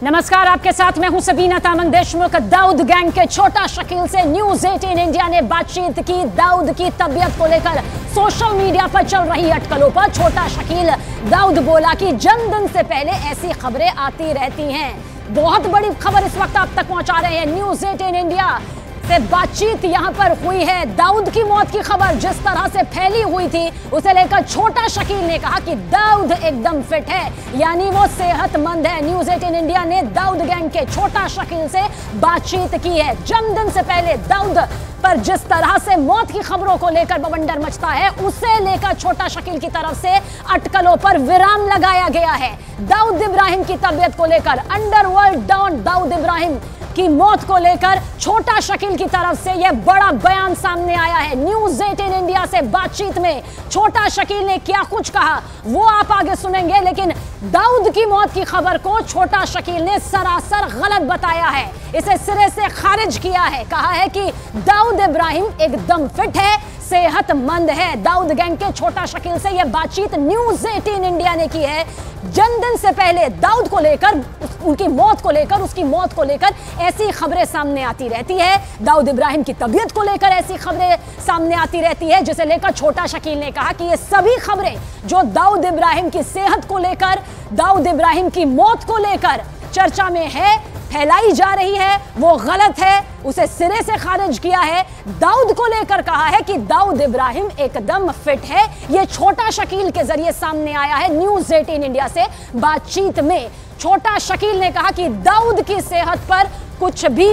नमस्कार, आपके साथ मैं हूं सबीना तामंग देशमुख। दाऊद गैंग के छोटा शकील से न्यूज 18 इंडिया ने बातचीत की। दाऊद की तबीयत को लेकर सोशल मीडिया पर चल रही अटकलों पर छोटा शकील दाऊद बोला कि जन्मदिन से पहले ऐसी खबरें आती रहती हैं। बहुत बड़ी खबर इस वक्त आप तक पहुंचा रहे हैं। न्यूज 18 इंडिया से बातचीत यहां पर हुई है। दाऊद की मौत की खबर जिस तरह से फैली हुई थी उसे लेकर छोटा शकील ने कहा कि दाऊद एकदम फिट है, यानी वो सेहतमंद है। न्यूज 18 इंडिया ने दाऊद गैंग के छोटा शकील से बातचीत की है। जन्मदिन से पहले दाऊद पर जिस तरह से मौत की खबरों को लेकर बवंडर मचता है, उसे लेकर छोटा शकील की तरफ से अटकलों पर विराम लगाया गया है। दाऊद इब्राहिम की तबीयत को लेकर, अंडरवर्ल्ड डॉन दाऊद इब्राहिम की मौत को लेकर छोटा शकील की तरफ से यह बड़ा बयान सामने आया है। न्यूज 18 इंडिया से बातचीत में छोटा शकील ने क्या कुछ कहा वो आप आगे सुनेंगे, लेकिन दाऊद की मौत की खबर को छोटा शकील ने सरासर गलत बताया है। इसे सिरे से खारिज किया है। कहा है कि दाऊद इब्राहिम एकदम फिट है, सेहतमंद है। दाऊद गैंग के छोटा शकील से यह बातचीत न्यूज 18 इंडिया ने की है। जन्मदिन से पहले दाऊद को लेकर, उनकी मौत को लेकर, उसकी मौत को लेकर ऐसी खबरें सामने आती रहती है। दाऊद इब्राहिम की तबीयत को लेकर ऐसी खबरें सामने आती रहती है, जिसे लेकर छोटा शकील ने कहा कि ये सभी खबरें जो दाऊद इब्राहिम की सेहत को लेकर, दाऊद इब्राहिम की मौत को लेकर चर्चा में है, फैलाई जा रही है, वो गलत है। उसे सिरे से खारिज किया है। दाऊद को लेकर कहा है कि दाऊद इब्राहिम एकदम फिट है। ये छोटा शकील के जरिए सामने आया है। न्यूज 18 इंडिया से बातचीत में छोटा शकील ने कहा कि दाऊद की सेहत पर कुछ भी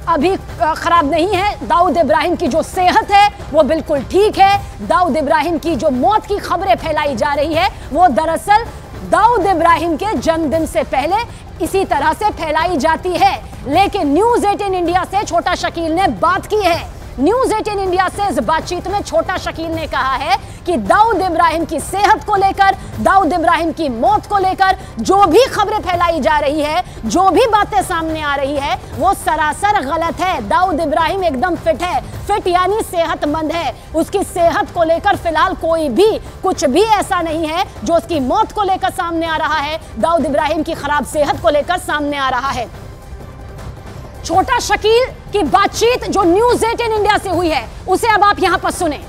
अभी खराब नहीं है। दाऊद इब्राहिम की जो सेहत है वो बिल्कुल ठीक है। दाऊद इब्राहिम की जो मौत की खबरें फैलाई जा रही है वो दरअसल दाऊद इब्राहिम के जन्मदिन से पहले इसी तरह से फैलाई जाती है। लेकिन न्यूज 18 इंडिया से छोटा शकील ने बात की है। न्यूज 18 इंडिया से इस बातचीत में छोटा शकील ने कहा है कि दाऊद इब्राहिम की सेहत को लेकर, दाऊद इब्राहिम की मौत को लेकर जो भी खबरें फैलाई जा रही है, जो भी बातें सामने आ रही है, वो सरासर गलत है। दाऊद इब्राहिम एकदम फिट है। फिट यानी सेहतमंद है। उसकी सेहत को लेकर फिलहाल कोई भी कुछ भी ऐसा नहीं है जो उसकी मौत को लेकर सामने आ रहा है, दाऊद इब्राहिम की खराब सेहत को लेकर सामने आ रहा है। छोटा शकील की बातचीत जो न्यूज 18 इंडिया से हुई है उसे अब आप यहां पर सुने।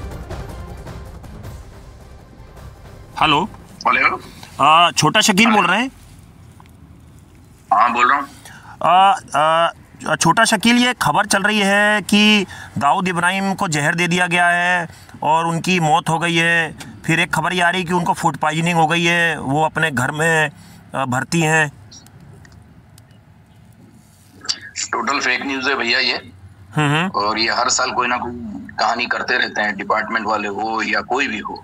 हेलो छोटा शकील बोल रहे हैं? हाँ, बोल रहा हूँ। छोटा शकील, ये खबर चल रही है कि दाऊद इब्राहिम को जहर दे दिया गया है और उनकी मौत हो गई है। फिर एक खबर ये आ रही है कि उनको फूड पॉइजनिंग हो गई है, वो अपने घर में भर्ती हैं। टोटल फेक न्यूज है भैया ये। और ये हर साल कोई ना कोई कहानी करते रहते हैं, डिपार्टमेंट वाले हो या कोई भी हो,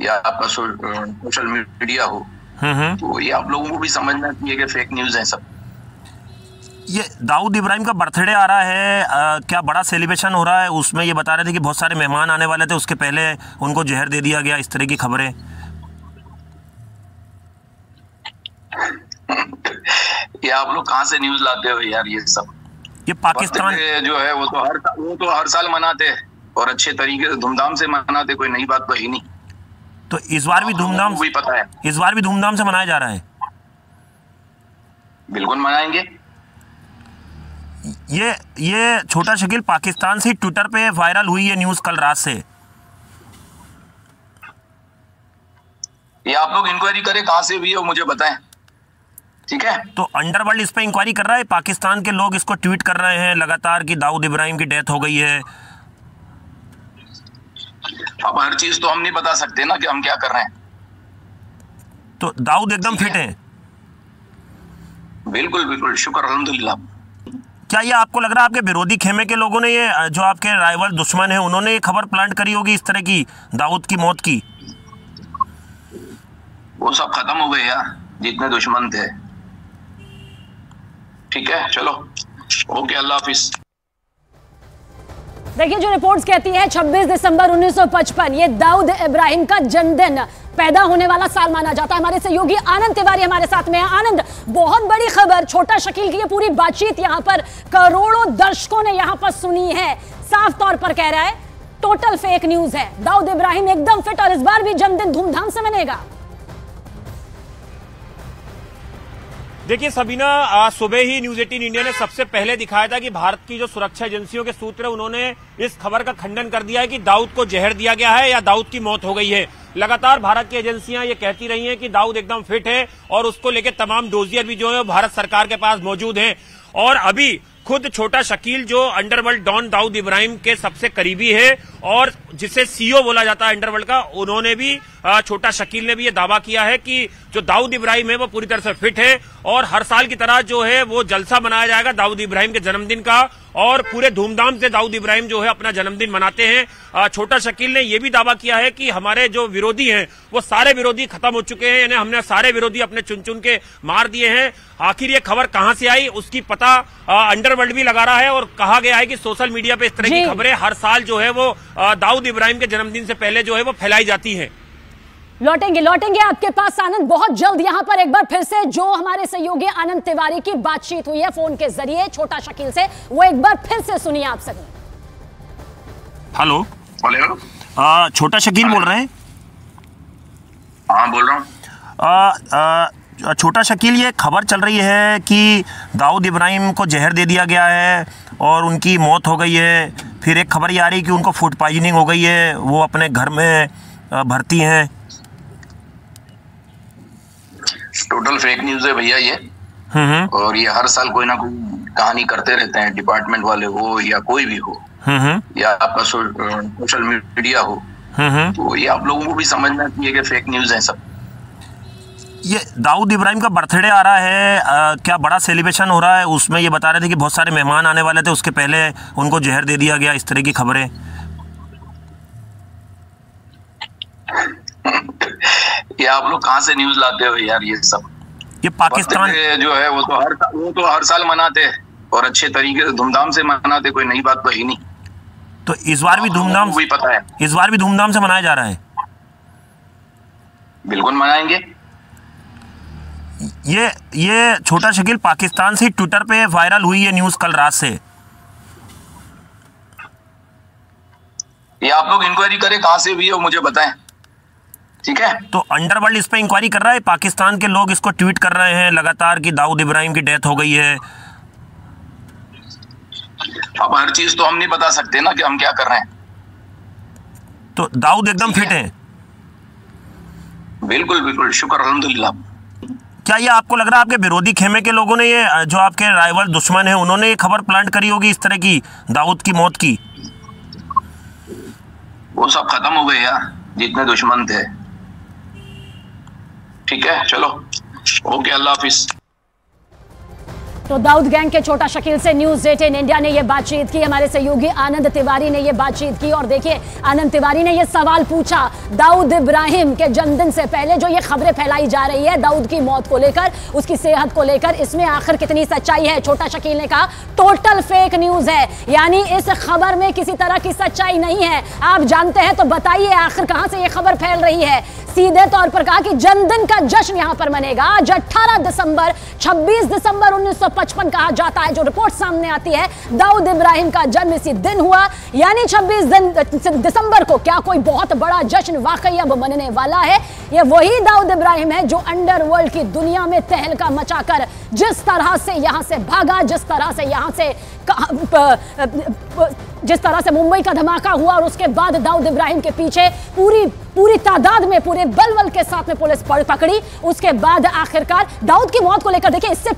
या आपका सोशल मीडिया हो। तो ये आप लोगों को भी समझना चाहिए कि फेक न्यूज है सब। ये दाऊद इब्राहिम का बर्थडे आ रहा है, क्या बड़ा सेलिब्रेशन हो रहा है? उसमें ये बता रहे थे कि बहुत सारे मेहमान आने वाले थे, उसके पहले उनको जहर दे दिया गया, इस तरह की खबरें। ये आप लोग कहाँ से न्यूज लाते हो यार? ये सब ये पाकिस्तान जो है वो तो हर साल मनाते हैं और अच्छे तरीके से धूमधाम से मनाते, कोई नई बात तो है नहीं। तो इस बार भी धूमधाम, पता है इस बार भी धूमधाम से मनाया जा रहा है। बिल्कुल मनाएंगे। ये छोटा शकील, पाकिस्तान से ट्विटर पे वायरल हुई है न्यूज कल रात से। ये आप लोग इंक्वायरी करें कहाँ से हुई है, मुझे बताएं, ठीक है? तो अंडरवर्ल्ड इस पे इंक्वायरी कर रहा है। पाकिस्तान के लोग इसको ट्वीट कर रहे हैं लगातार कि दाऊद इब्राहिम की डेथ हो गई है। अब हर चीज तो हम नहीं बता सकते ना कि हम क्या कर रहे हैं। तो दाऊद एकदम फिट है? बिल्कुल बिल्कुल, शुक्र अल्हम्दुलिल्लाह। क्या ये आपको लग रहा है आपके विरोधी खेमे के लोगों ने, ये जो आपके राइवल दुश्मन है, उन्होंने ये खबर प्लांट करी होगी इस तरह की दाऊद की मौत की? वो सब खत्म हो गए यार, जितने दुश्मन थे। ठीक है, चलो, ओके, अल्लाह हाफिज। देखिए, जो रिपोर्ट्स कहती है 26 दिसंबर 1955 ये दाऊद इब्राहिम का जन्मदिन, पैदा होने वाला साल माना जाता है। हमारे सहयोगी आनंद तिवारी हमारे साथ में है। आनंद, बहुत बड़ी खबर, छोटा शकील की ये पूरी बातचीत यहाँ पर करोड़ों दर्शकों ने यहाँ पर सुनी है। साफ तौर पर कह रहा है टोटल फेक न्यूज है। दाऊद इब्राहिम एकदम फिट और इस बार भी जन्मदिन धूमधाम से मनेगा। देखिए सबीना, सुबह ही न्यूज 18 इंडिया ने सबसे पहले दिखाया था कि भारत की जो सुरक्षा एजेंसियों के सूत्र उन्होंने इस खबर का खंडन कर दिया है कि दाऊद को जहर दिया गया है या दाऊद की मौत हो गई है। लगातार भारत की एजेंसियां ये कहती रही हैं कि दाऊद एकदम फिट है और उसको लेकर तमाम डोजियर भी जो है भारत सरकार के पास मौजूद हैं। और अभी खुद छोटा शकील जो अंडरवर्ल्ड डॉन दाऊद इब्राहिम के सबसे करीबी है और जिसे सीईओ बोला जाता है अंडरवर्ल्ड का, उन्होंने भी छोटा शकील ने भी ये दावा किया है कि जो दाऊद इब्राहिम है वो पूरी तरह से फिट है और हर साल की तरह जो है वो जलसा मनाया जाएगा दाऊद इब्राहिम के जन्मदिन का और पूरे धूमधाम से दाऊद इब्राहिम जो है अपना जन्मदिन मनाते हैं। छोटा शकील ने यह भी दावा किया है कि हमारे जो विरोधी हैं वो सारे विरोधी खत्म हो चुके हैं, यानी हमने सारे विरोधी अपने चुन चुन के मार दिए हैं। आखिर ये खबर कहां से आई उसकी पता अंडरवर्ल्ड भी लगा रहा है और कहा गया है कि सोशल मीडिया पे इस तरह की खबरें हर साल जो है वो दाऊद इब्राहिम के जन्मदिन से पहले जो है वो फैलाई जाती है। लौटेंगे आपके पास आनंद बहुत जल्द। यहां पर एक बार फिर से जो हमारे सहयोगी आनंद तिवारी की बातचीत हुई है फोन के जरिए छोटा शकील से, वो एक बार फिर से सुनिए आप सभी। हेलो, छोटा शकील बोल रहे हैं? हाँ बोल रहा हूँ। छोटा शकील, ये खबर चल रही है कि दाऊद इब्राहिम को जहर दे दिया गया है और उनकी मौत हो गई है। फिर एक खबर ये आ रही है कि उनको फूड पॉइजनिंग हो गई है, वो अपने घर में भर्ती हैं। टोटल फेक न्यूज है भैया ये। और ये हर साल कोई ना कोई कहानी करते रहते हैं, डिपार्टमेंट वाले हो या कोई भी हो या आपका सोशल मीडिया हो। तो ये आप लोगों को भी समझना चाहिए कि फेक न्यूज है सब। ये दाऊद इब्राहिम का बर्थडे आ रहा है, क्या बड़ा सेलिब्रेशन हो रहा है? उसमें ये बता रहे थे कि बहुत सारे मेहमान आने वाले थे, उसके पहले उनको जहर दे दिया गया, इस तरह की खबरें। ये आप लोग कहाँ से न्यूज लाते हो यार? ये सब ये पाकिस्तान जो है वो तो हर साल मनाते हैं और अच्छे तरीके से धूमधाम से मनाते, कोई नई बात तो है नहीं। तो इस बार भी धूमधाम भी पता है, इस बार भी धूमधाम से मनाया जा रहा है। बिल्कुल मनाएंगे। ये छोटा शकील, पाकिस्तान से ट्विटर पे वायरल हुई है न्यूज कल रात से। ये आप लोग इंक्वायरी करें कहां से हुई है मुझे बताएं, ठीक है? तो अंडरवर्ल्ड इस पे इंक्वायरी कर रहा है, पाकिस्तान के लोग इसको ट्वीट कर रहे हैं लगातार कि दाऊद इब्राहिम की डेथ हो गई है। अब हर चीज तो हम नहीं बता सकते ना कि हम क्या कर रहे हैं। तो दाऊद एकदम फिट है? बिल्कुल बिल्कुल, शुक्र अल्हम्दुलिल्लाह। क्या ये आपको लग रहा है आपके विरोधी खेमे के लोगों ने, ये जो आपके राइवल दुश्मन है, उन्होंने ये खबर प्लांट करी होगी इस तरह की दाऊद की मौत की? वो सब खत्म हो गए यार, जितने दुश्मन थे। ठीक है, चलो ओके, अल्लाह हाफिज। तो दाऊद गैंग के छोटा शकील से न्यूज 18 इंडिया ने यह बातचीत की, हमारे सहयोगी आनंद तिवारी ने यह बातचीत की। और देखिए आनंद तिवारी ने यह सवाल पूछा, दाऊद इब्राहिम के जन्मदिन से पहले जो ये खबरें फैलाई जा रही है दाऊद की मौत को लेकर, उसकी सेहत को लेकर, इसमें आखिर कितनी सच्चाई है? छोटा शकील ने कहा टोटल फेक न्यूज है, यानी इस खबर में किसी तरह की सच्चाई नहीं है। आप जानते हैं तो बताइए आखिर कहां से यह खबर फैल रही है? सीधे तौर पर कहा कि जन्मदिन का जश्न यहां पर मनेगा आज 18 दिसंबर, 26 दिसंबर 1955 कहा जाता है। जो रिपोर्ट सामने आती है दाऊद इब्राहिम का जन्म इसी दिन हुआ, यानी 26 दिसंबर को क्या कोई बहुत बड़ा जश्न वाकई अब मनने वाला है? ये वही दाऊद इब्राहिम है जो अंडरवर्ल्ड की दुनिया में तहलका मचाकर जिस तरह से यहां से भागा, जिस तरह से मुंबई का धमाका हुआ और उसके बाद दाऊद इब्राहिम के पीछे पूरी तादाद में, पूरे बलबल के साथ में पुलिस पकड़ी। उसके बाद आखिरकार दाऊद की मौत को लेकर देखिए इससे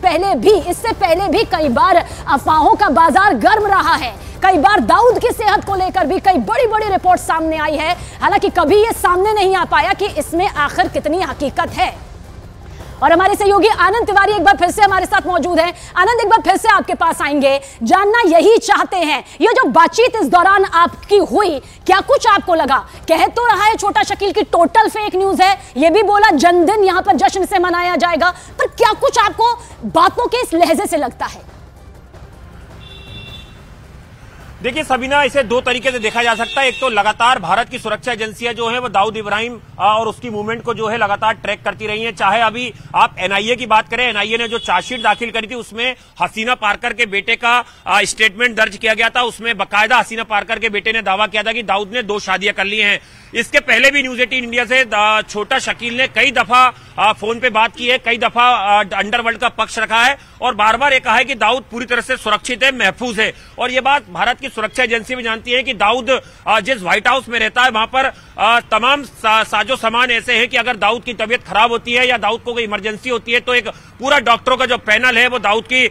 पहले भी कई बार अफवाहों का बाजार गर्म रहा है, कई बार दाऊद की सेहत को लेकर भी कई बड़ी रिपोर्ट सामने आई है। हालांकि कभी यह सामने नहीं आ पाया कि इसमें आखिर कितनी हकीकत है। और हमारे सहयोगी आनंद तिवारी एक बार फिर से हमारे साथ मौजूद हैं। आनंद, एक बार फिर से आपके पास आएंगे, जानना यही चाहते हैं ये जो बातचीत इस दौरान आपकी हुई, क्या कुछ आपको लगा? कह तो रहा है छोटा शकील की टोटल फेक न्यूज है, ये भी बोला जन्मदिन यहां पर जश्न से मनाया जाएगा, पर क्या कुछ आपको बातों के इस लहजे से लगता है? देखिए सबीना, इसे दो तरीके से देखा जा सकता है। एक तो लगातार भारत की सुरक्षा एजेंसियां जो है वो दाऊद इब्राहिम और उसकी मूवमेंट को जो है लगातार ट्रैक करती रही हैं। चाहे अभी आप एनआईए की बात करें, एनआईए ने जो चार्जशीट दाखिल करी थी उसमें हसीना पारकर के बेटे का स्टेटमेंट दर्ज किया गया था। उसमें बाकायदा हसीना पारकर के बेटे ने दावा किया था कि दाऊद ने 2 शादियां कर ली हैं। इसके पहले भी न्यूज 18 इंडिया से छोटा शकील ने कई दफा फोन पे बात की है, कई दफा अंडरवर्ल्ड का पक्ष रखा है और बार बार ये कहा है कि दाऊद पूरी तरह से सुरक्षित है, महफूज है। और ये बात भारत की सुरक्षा एजेंसी भी जानती है कि दाऊद जिस व्हाइट हाउस में रहता है वहां पर तमाम साजो सामान ऐसे है कि अगर दाऊद की तबीयत खराब होती है या दाऊद को कोई इमरजेंसी होती है तो एक पूरा डॉक्टरों का जो पैनल है वो दाऊद की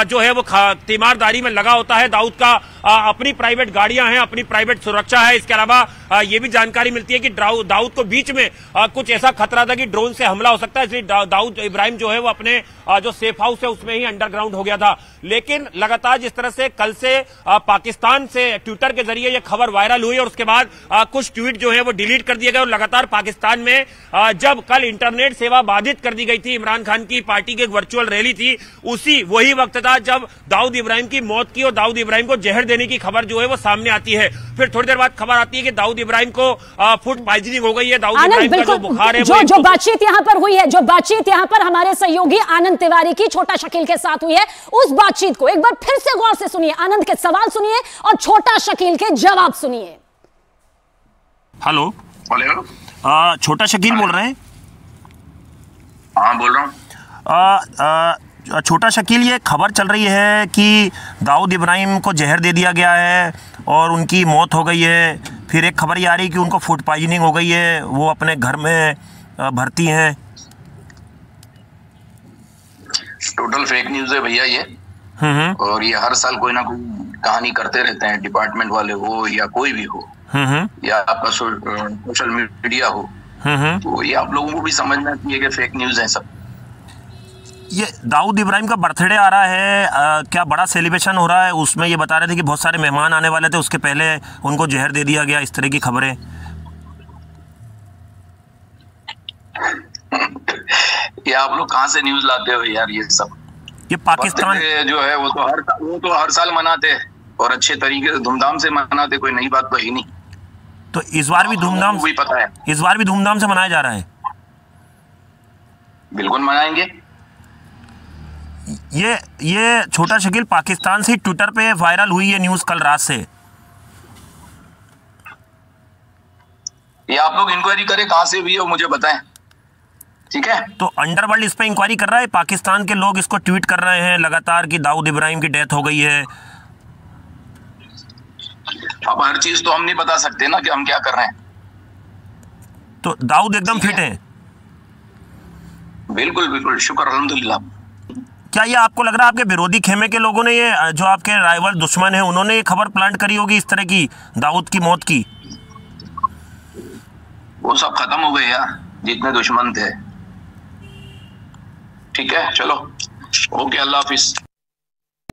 जो है वो तीमारदारी में लगा होता है। दाऊद का अपनी प्राइवेट गाड़ियां हैं, अपनी प्राइवेट सुरक्षा है। इसके अलावा ये भी जानकारी मिलती है कि दाऊद को बीच में कुछ ऐसा खतरा था कि ड्रोन से हमला हो सकता है, इसलिए दाऊद इब्राहिम जो है वो अपने जो सेफ हाउस है उसमें ही अंडरग्राउंड हो गया था। लेकिन लगातार जिस तरह से कल से पाकिस्तान से ट्विटर के जरिए यह खबर वायरल हुई और उसके बाद कुछ ट्वीट जो है वो डिलीट कर दिए गए और लगातार पाकिस्तान में जब कल इंटरनेट सेवा बाधित कर दी गई थी, इमरान खान की पार्टी की एक वर्चुअल रैली थी, वही वक्त था जब दाऊद इब्राहिम की मौत की और दाऊद इब्राहिम को जहर देने की खबर जो है वो सामने आती है। फिर थोड़ी देर बाद खबर आती है कि दाऊद इब्राहिम को फूड पॉइजनिंग हो गई है, दाऊद इब्राहिम का जो बुखार है जो बातचीत यहां पर हुई है, जो बातचीत यहां पर हमारे सहयोगी आनंद तिवारी की छोटा शकील के साथ हुई है, उस बातचीत को एक बार फिर से गौर से सुनिए। आनंद के सवाल सुनिए और छोटा शकील के जवाब सुनिए। हेलो, छोटा शकील बोल रहे हैं? हाँ, बोल रहा हूँ। छोटा शकील, ये खबर चल रही है कि दाऊद इब्राहिम को जहर दे दिया गया है और उनकी मौत हो गई है। फिर एक खबर ये आ रही है कि उनको फूड पॉइजनिंग हो गई है, वो अपने घर में भर्ती हैं। टोटल फेक न्यूज है भैया ये। और ये हर साल कोई ना कोई कहानी करते रहते हैं, डिपार्टमेंट वाले हो या कोई भी हो या आपका सोशल मीडिया हो। तो ये आप लोगों को भी समझना चाहिए कि फेक न्यूज है सब। ये दाऊद इब्राहिम का बर्थडे आ रहा है, क्या बड़ा सेलिब्रेशन हो रहा है? उसमें ये बता रहे थे कि बहुत सारे मेहमान आने वाले थे, उसके पहले उनको जहर दे दिया गया, इस तरह की खबरें। ये आप लोग कहाँ से न्यूज लाते हो यार? ये सब ये पाकिस्तान जो है वो तो हर साल मनाते हैं और अच्छे तरीके से धूमधाम से मनाते, कोई नई बात तो है नहीं। तो इस बार भी धूमधाम, पता है इस बार भी धूमधाम से मनाया जा रहा है। बिल्कुल मनाएंगे। ये छोटा शकील, पाकिस्तान से ट्विटर पे वायरल हुई है न्यूज कल रात से। ये आप लोग इंक्वायरी करें कहां से हुई है मुझे बताएं, ठीक है? तो अंडरवर्ल्ड इस पे इंक्वायरी कर रहा है, पाकिस्तान के लोग इसको ट्वीट कर रहे हैं लगातार कि दाऊद इब्राहिम की डेथ हो गई है। अब हर चीज तो हम नहीं बता सकते ना कि हम क्या कर रहे हैं। तो दाऊद एकदम फिट है? बिल्कुल बिल्कुल, शुक्र अल्हम्दुलिल्लाह। क्या ये आपको लग रहा है आपके विरोधी खेमे के लोगों ने, ये जो आपके राइवल दुश्मन है, उन्होंने ये खबर प्लांट करी होगी इस तरह की दाऊद की मौत की? वो सब खत्म हो गए यार, जितने दुश्मन थे। ठीक है, चलो, ओके, अल्लाह हाफिज।